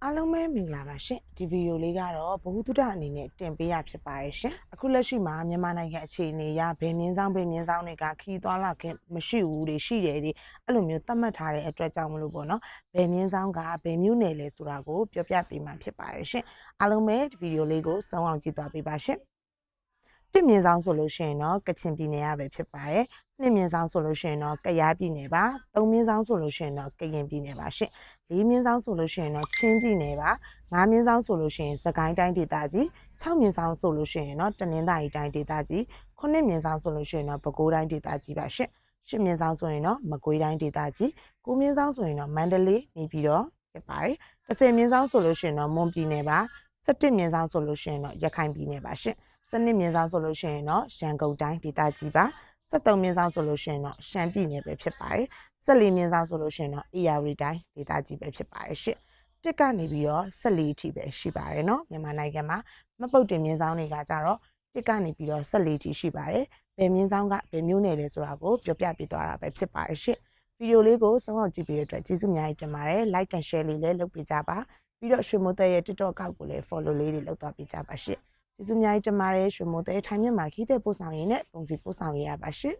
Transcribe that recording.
အားလုံးပဲမင်္ဂလာပါရှင်ဒီဗီဒီယိုလေးကတော့ဘ ഹു တုဒအနေနဲ့တင်ပေးရဖြစ်ပါရဲ့ရှင်အခုလက်ရှိမှာမြန်မာနိုင်ငံအခြေအနေအရဘယ်မြင်းဆောင်တွေကခီးသွားလာခဲ့မရှိဘူးတွေရှိတယ်ဒီအဲ့လိုမျိုးသတ်မှတ်ထားတဲ့အတွက်ကြောင့်မလို့ပေါ့နော်ဘယ်မြင်းဆောင်ကဘယ်မျိုးနယ်လဲဆိုတာကိုပြောပြပေးမှာဖြစ်ပါရဲ့ရှင်အားလုံးပဲဒီဗီဒီယိုလေးကိုစောင့်အောင်ကြည့်သွားပေးပါရှင်တစ်မြင်းဆောင်ဆိုလို့ရှိရင်တော့ကချင်ပြည်နယ်ရပဲဖြစ်ပါတယ်နှစ်မြင်းဆောင်ဆိုလို့ရှိရင်တော့ကယားပြည်နယ်ပါသုံးမြင်းဆောင်ဆိုလို့ရှိရင်တော့ကရင်ပြည်နယ်ပါရှင်လေးမြင်းဆောင်ဆိုလို့ရှိရင်တော့ချင်းပြည်နယ်ပါငါးမြင်းဆောင်ဆိုလို့ရှိရင်စကိုင်းတိုင်းဒေသကြီး6မြင်းဆောင်ဆိုလို့ရှိရင်တော့တနင်္သာရီတိုင်းဒေသကြီး9မြင်းဆောင်ဆိုလို့ရှိရင်တော့ပဲခူးတိုင်းဒေသကြီးပါရှင်10မြင်းဆောင်ဆိုရင်တော့မကွေးတိုင်းဒေသကြီး9မြင်းဆောင်ဆိုရင်တော့မန္တလေးနေပြည်တော်ဖြစ်ပါတယ်10မြင်းဆောင်ဆိုလို့ရှိရင်တော့မွန်ပြည်နယ်ပါ17မြင်းဆောင်ဆိုလို့ရှိရင်တော့ရခိုင်ပြည်နယ်ပါရှင်စနစ်မြင်းဆောင်ဆိုလို့ရှိရင်တော့ရန်ကုန်တိုင်းဒေသကြီးပါ73မြင်းဆောင်ဆိုလို့ရှိရင်တော့ရှမ်းပြည်နယ်ပဲဖြစ်ပါတယ်14မြင်းဆောင်ဆိုလို့ရှိရင်တော့အေရဝတီတိုင်းဒေသကြီးပဲဖြစ်ပါတယ်ရှင့်တစ်ကနေပြီးတော့14အထိပဲရှိပါတယ်เนาะမြန်မာနိုင်ငံမှာမပုတ်တင်မြင်းဆောင်တွေကကြတော့တစ်ကနေပြီးတော့14အထိရှိပါတယ်ဘယ်မြင်းဆောင်ကဘယ်မျိုးနယ်လဲဆိုတာကိုပြောပြပေးသွားတာပဲဖြစ်ပါတယ်ရှင့်ဗီဒီယိုလေးကိုစောင့်အောင်ကြည့်ပေးတဲ့အတွက်ကျေးဇူးအများကြီးတင်ပါတယ် like and share လေးလည်းလုပ်ပေးကြပါပြီးတော့ရွှေမိုးသက်ရဲ့ TikTok အကောင့်ကိုလည်း follow လေးတွေလုပ်သွားပေးကြပါရှင့်ကျေးဇူးအများကြီးတင်ပါတယ်ရွှေမိုးသက်ထိုင်းမြန်မာခီးတဲ့ပို့ဆောင်ရင်းနဲ့ပုံစီပို့ဆောင်ရပါရှင့်